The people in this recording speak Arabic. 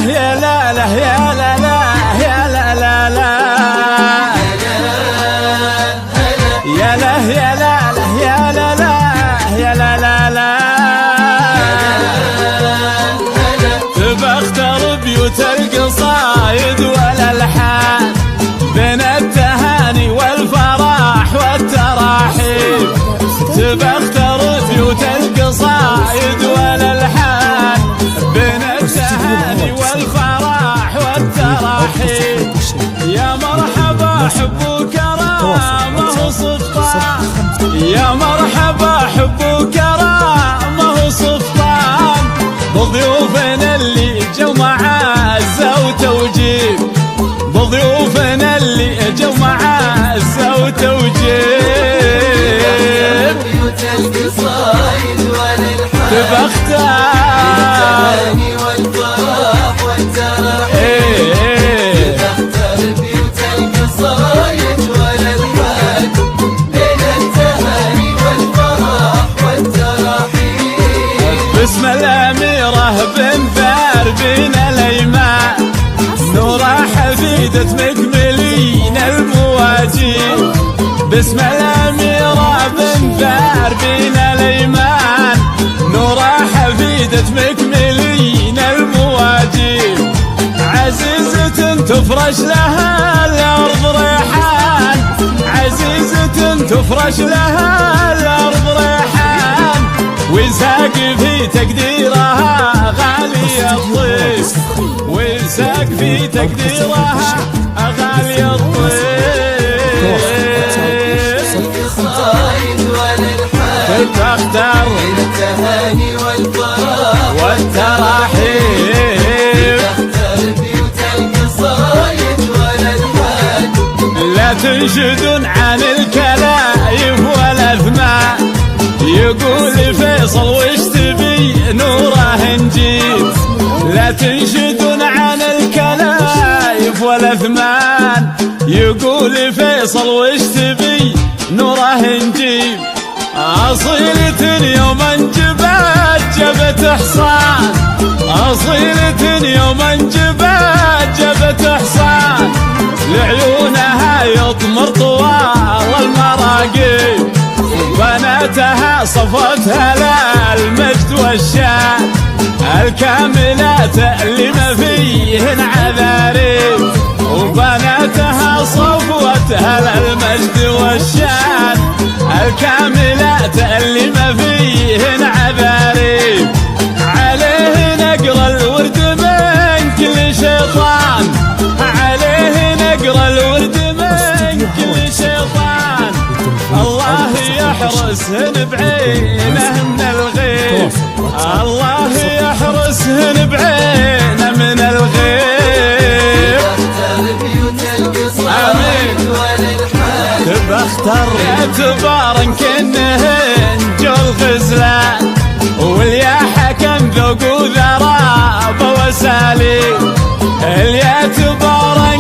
يا لا لا يا لا لا يا لا لا لا يا لا يا لا يا لا لا يا لا لا لا تبى اختار بيوت القصايد والالحان بين التهاني والفرح والتراحيب. تبى اختار بيوت القصايد والالحان بين التهاني والفرح والتراحيب. يا مرحبا حب وكرامه وسلطان، يا مرحبا حب وكرامه وسلطان بضيوفنا اللي جو مع عزة وتوجيب، بضيوفنا اللي جو مع عزة وتوجيب. بيوت القصايد والالحان تبى اختار التهاني والفرح والتراحيب. تبى اختار بيوت القصايد والالحان بين التهاني والفرح والتراحيب. باسم الأميرة بنثار بين الأيمان نورا حفيدة مكملين المواجيب. باسم الأميرة بنثار بين الأيمان نورا حفيدة مكملين المواجيب. عزيزة تفرش لها الأرض ريحان، عزيزة تفرش لها الأرض ريحان ويساق في تقديرها غالي الطيب، ويساق في تقديرها غالي الطيب. القصايد والالحان تختار التهاني والفرح والتراحيب. تختار بيوت القصايد والالحان. لا تنشدون عن الكلايف والاثمان، يقول فيصل وش تبي نوره نجيب. لا تنشدون عن الكلايف والاثمان، يقول فيصل وش تبي نوره نجيب. أصيلة يوم انجبت جبت حصان، أصيلة يوم انجبت جبت حصان لعيونها يطمر طوال المراقيب. بناتها صفتها للمجد والشان الكاملات اللي ما فيهن عذاريب. وبناتها صفتها للمجد والشان الكاملات اللي ما فيهن عذاريب. عليه نقرا الورد من كل شيطان، عليه نقرا الورد من كل شيطان. الله يحرسهن بعينه من الغيب، الله يحرسهن بعينه من الغيب. بيوت القصايد والالحان تبى اختار اعتبارا كأنهن جو الغزلان واليا حكم ذوق وذراب وسالي. اللي اعتبارا